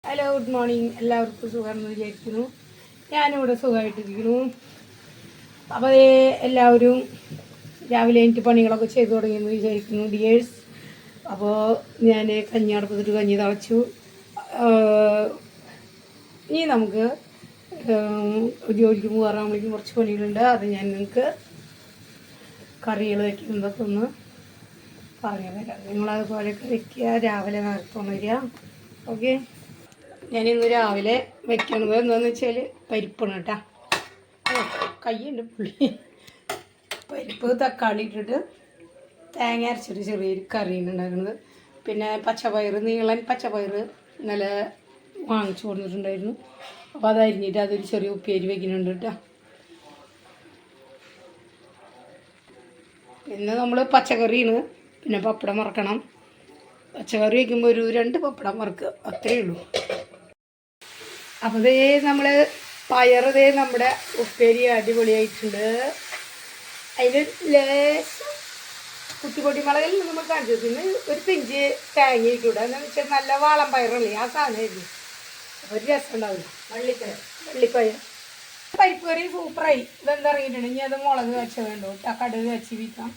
Hello, good morning. എല്ലാവർക്കും സുഖമാണെന്ന് വിചാരിക്കുന്നു. ഞാനിവിടെ സുഖമായിട്ടിരിക്കുന്നു. അപ്പോൾ എല്ലാവരും രാവിലെ എനിക്ക് പണികളൊക്കെ ചെയ്തു തുടങ്ങിയെന്ന് വിചാരിക്കുന്നു ഡിയേഴ്സ്. അപ്പോൾ ഞാൻ കഞ്ഞി അടുപ്പത്തിട്ട് കഞ്ഞി തിളച്ചു. ഇനി നമുക്ക് ജോലിക്ക് പോകാറാകുമ്പോഴേക്കും കുറച്ച് പണികളുണ്ട്. അത് ഞാൻ നിങ്ങൾക്ക് കറികൾ വയ്ക്കുന്നതൊക്കെ ഒന്ന് പറഞ്ഞു തരാം. നിങ്ങളതുപോലെയൊക്കെ വയ്ക്കുക. രാവിലെ നേരത്തെ വരിക. ഓക്കെ. ഞാനിന്ന് രാവിലെ വെക്കണത് എന്താണെന്ന് വെച്ചാൽ പരിപ്പാണ് കേട്ടോ. കയ്യുണ്ട് പുള്ളി. പരിപ്പ് തക്കാളി ഇട്ടിട്ട് തേങ്ങ അരച്ചിട്ട് ചെറിയൊരു കറിയാണ് ഉണ്ടാക്കുന്നത്. പിന്നെ പച്ചപ്പയർ, നീളൻ പച്ചപ്പയർ ഇന്നലെ വാങ്ങിച്ചു കൊടുത്തിട്ടുണ്ടായിരുന്നു. അപ്പോൾ അത് അരിഞ്ഞിട്ട് അതൊരു ചെറിയ ഉപ്പേരി വയ്ക്കുന്നുണ്ട് കേട്ടോ. പിന്നെ നമ്മൾ പച്ചക്കറിയാണ്. പിന്നെ പപ്പടം വറക്കണം. പച്ചക്കറി വയ്ക്കുമ്പോൾ ഒരു 2 പപ്പടം വറക്കുക, അത്രയേ ഉള്ളൂ. അപ്പോൾ നമ്മൾ പയറ് നമ്മുടെ ഉപ്പേരി അടിപൊളിയായിട്ടുണ്ട്. അതിൽ ലേശം കുത്തിപ്പൊടി മുളകിൽ നമ്മൾ കാണിച്ചു. പിന്നെ ഒരു പിഞ്ച് തേങ്ങ ഇട്ടിവിടെ. എന്താണെന്ന് വെച്ചാൽ നല്ല വാളം പയറല്ലേ, ആ സാധനമായിരുന്നു. ഒരു രസം ഉണ്ടാവില്ല. വള്ളിപ്പയർ പരിപ്പ് കറി സൂപ്പറായി. ഇതെന്താ അറിയിട്ടുണ്ടെങ്കിൽ അത് മുളക് വെച്ച വേണ്ടോ, കടുക് വെച്ച് വീക്കാം.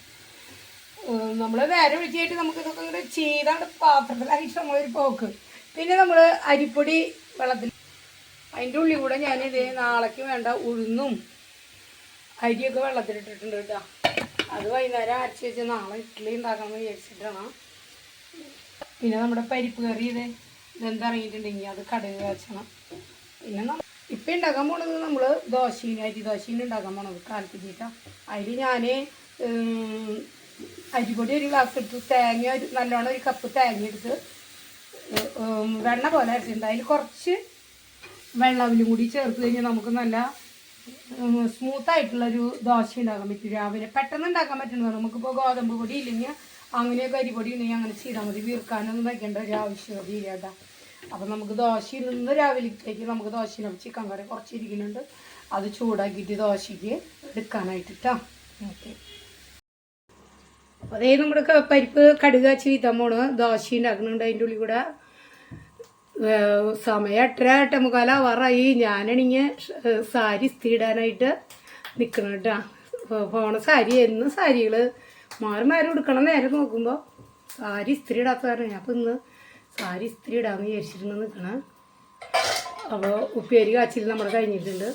നമ്മൾ നേരെ വിളിച്ചായിട്ട് നമുക്കിതൊക്കെ ഇങ്ങനെ ചെയ്താണ് പാത്രത്തിലാക്കിയിട്ട് നമ്മളൊരു പോക്ക്. പിന്നെ നമ്മൾ അരിപ്പൊടി വെള്ളത്തിൽ അതിൻ്റെ ഉള്ളിൽ കൂടെ ഞാനിത് നാളേക്ക് വേണ്ട ഉഴുന്നും അരിയൊക്കെ വെള്ളത്തിലിട്ടിട്ടുണ്ട് കേട്ടോ. അത് വൈകുന്നേരം അരച്ച് വെച്ച് നാളെ ഇഡ്ഡലി ഉണ്ടാക്കണമെന്ന് വിചാരിച്ചിട്ടാണ്. പിന്നെ നമ്മുടെ പരിപ്പ് കറി ഇതെന്താ അറിയിട്ടുണ്ടെങ്കിൽ അത് കടുക് വെച്ചണം. പിന്നെ ഇപ്പം ഉണ്ടാക്കാൻ പോണത് നമ്മൾ അരി ദോശയിൽ ഉണ്ടാക്കാൻ പോണത് കാൽപ്പിച്ചിട്ടാണ്. അതിൽ ഞാൻ അരിപ്പൊടി ഒരു ഗ്ലാസ് എടുത്ത് തേങ്ങ നല്ലോണം ഒരു കപ്പ് തേങ്ങ എടുത്ത് വെണ്ണ പോലെ അരച്ചിട്ടുണ്ട്. അതിൽ കുറച്ച് വെള്ളവിലും കൂടി ചേർത്ത് കഴിഞ്ഞാൽ നമുക്ക് നല്ല സ്മൂത്തായിട്ടുള്ളൊരു ദോശ ഉണ്ടാക്കാൻ പറ്റും. രാവിലെ പെട്ടെന്ന് ഉണ്ടാക്കാൻ പറ്റുന്നതാണ്. നമുക്കിപ്പോൾ ഗോതമ്പ് പൊടി ഇല്ലെങ്കിൽ അങ്ങനെയൊക്കെ അരിപ്പൊടി ഉണ്ടെങ്കിൽ അങ്ങനെ ചെയ്താൽ മതി. വീർക്കാനൊന്നും വയ്ക്കേണ്ട ഒരു ആവശ്യമല്ല കേട്ടോ. അപ്പം നമുക്ക് ദോശയിൽ നിന്ന് രാവിലേക്ക് നമുക്ക് ദോശയിലും ചിക്കൻ കറി കുറച്ചിരിക്കുന്നുണ്ട്. അത് ചൂടാക്കിയിട്ട് ദോശയ്ക്ക് എടുക്കാനായിട്ട് കേട്ടോ. ഓക്കെ. അപ്പോൾ നമ്മുടെ പരിപ്പ് കടുക് വെച്ച് വീത്താൻ പോണ്. ദോശ ഉണ്ടാക്കുന്നുണ്ട്. അതിൻ്റെ ഉള്ളിൽ കൂടെ സമയം 8:45 ഞാനാണെങ്കിൽ സാരി ഇസ്തിരി ഇടാനായിട്ട് നിൽക്കണം കേട്ടോ. പോണ സാരി എന്നും സാരികൾ മാറി മാറി എടുക്കണം. നേരെ നോക്കുമ്പോൾ സാരി ഇസ്തിരി ഇടാത്ത കാരണം അപ്പോൾ ഇന്ന് സാരി ഇസ്തിരി ഇടാമെന്ന് വിചാരിച്ചിരുന്ന് നിൽക്കണം. അപ്പോൾ ഉപ്പേരി കാച്ചിൽ നമ്മൾ കഴിഞ്ഞിട്ടുണ്ട്.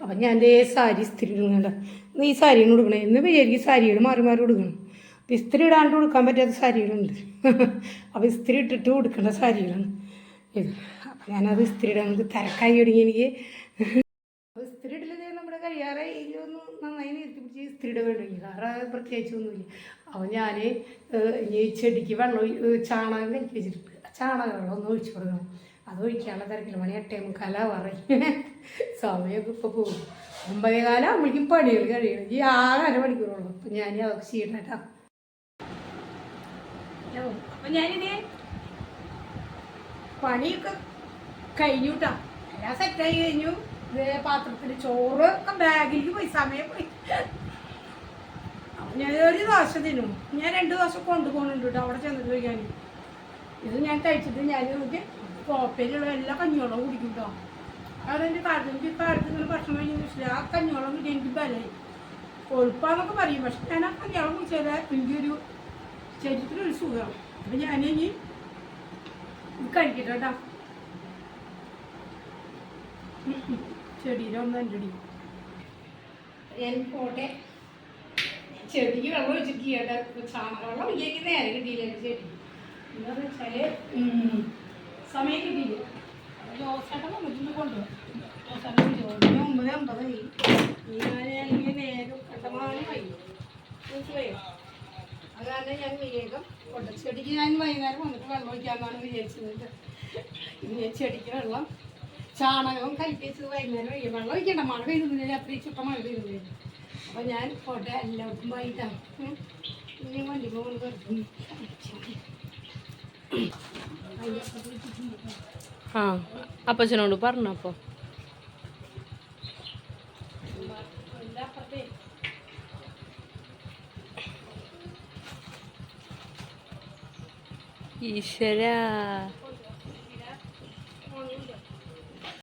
അപ്പം ഞാൻ എൻ്റെ സാരി ഇസ്തിരി ഇടുന്നുണ്ട്. ഇന്ന് ഈ സാരിയാണ് കൊടുക്കണം. എന്ന് വിചാരിക്കും സാരികൾ മാറി മാറി കൊടുക്കണം. അപ്പം ഇസ്തിരി ഇടാണ്ട് കൊടുക്കാൻ പറ്റാത്ത സാരികളുണ്ട്. അപ്പോൾ ഇസ്തിരി ഇട്ടിട്ട് കൊടുക്കേണ്ട സാരികളാണ് ഇത്. അപ്പം ഞാനത് ഇസ്തിരി ഇടാൻ തിരക്കായി തുടങ്ങി എനിക്ക്. അപ്പോൾ ഇസ്തിരി ഇടലത് നമ്മുടെ കഴിയാറെ ഇതിലൊന്നും നന്നായി നിർത്തി പിടിച്ച് ഇസ്തിരി ഇട വേണമെങ്കിൽ വേറെ പ്രത്യേകിച്ചൊന്നുമില്ല. അപ്പോൾ ഞാൻ ഈ ചെടിക്ക് വെള്ളം ചാണകം കലക്കി വെച്ചിട്ടുണ്ട്. ചാണകം വെള്ളം ഒന്ന് ഒഴിച്ചു കൊടുക്കണം. അത് ഒഴിക്കാനുള്ള തിരക്കില്ല. മണി 8:45 സമയമൊക്കെ ഇപ്പോൾ പോകും. 9:15 ആകുമ്പോഴേക്കും പണികൾ കഴിയണം. ഈ 6 മണിക്കൂറുള്ളൂ. അപ്പം ഞാൻ അതൊക്കെ ചെയ്യണം കേട്ടോ. അപ്പം ഞാനിത് പണിയൊക്കെ കഴിഞ്ഞു കേട്ടോ. എല്ലാം സെറ്റായി കഴിഞ്ഞു. പാത്രത്തിൽ ചോറ് ഒക്കെ ബാഗിലേക്ക് പോയി, സമയം പോയി. അപ്പം ഞാൻ ഒരു ദോശ തിന്നും. ഞാൻ 2 ദോശ കൊണ്ടുപോകുന്നുണ്ട് കേട്ടോ അവിടെ ചെന്നിട്ട് കഴിക്കാൻ. ഇത് ഞാൻ കഴിച്ചിട്ട് ഞാൻ നോക്കി കോപ്പയിലുള്ള എല്ലാ കഞ്ഞിവെള്ളം കുടിക്കും കേട്ടോ. അതെൻ്റെ കാലത്ത് ഇങ്ങനെ ഭക്ഷണം കഴിഞ്ഞ ആ കഞ്ഞിവെള്ളം കിട്ടി എനിക്ക് ബലമായി. കൊഴുപ്പാന്നൊക്കെ പറയും. പക്ഷെ ഞാൻ ആ കഞ്ഞിവെള്ളം കുടിച്ചാൽ എനിക്കൊരു ശരീരത്തിനൊരു സുഖമാണ്. അപ്പം ഞാനിനി ഇത് കഴിക്കട്ടെ കേട്ടോ. ചെടിയിലൊന്നും എൻ്റെ അടി ഞാൻ പോട്ടെ. ചെടിക്ക് വെള്ളം ഒഴിച്ചിട്ട് ചാണക വെള്ളം ഒഴിക്കാൻ നേരെ കിട്ടിയില്ല. ചെടി എന്താണെന്ന് വെച്ചാൽ സമയം കിട്ടിയില്ല. ജോസേട്ടൻ വന്നിട്ടൊന്ന് കൊണ്ടുപോകും. ജോസേട്ടൻ 9:50 ഞാൻ നേരം കണ്ടമാനമായി മനസ്സിലായോ. അത് കാരണം ഞാൻ വേഗം കൊണ്ടു. ചെടിക്ക് ഞാൻ വൈകുന്നേരം വന്നിട്ട് വെള്ളം ഒഴിക്കാമെന്നാണ് വിചാരിച്ചത്. ഇനി ചെടിക്ക് വെള്ളം ചാണകം കലക്കി വെച്ചത് വൈകുന്നേരം ഒഴിക്കും. വെള്ളം ഒഴിക്കണ്ട, മഴ പെയ്യുന്നില്ല. അത്രയും ചുട്ട മഴ പെയ്യുന്നില്ല. അപ്പോൾ ഞാൻ പോട്ടെ. എല്ലാവർക്കും വൈകിട്ടാണ്. ഇനി വണ്ടി പോകുന്നത് ആ അപ്പച്ചനോട് പറഞ്ഞപ്പോൾ ഈശ്വര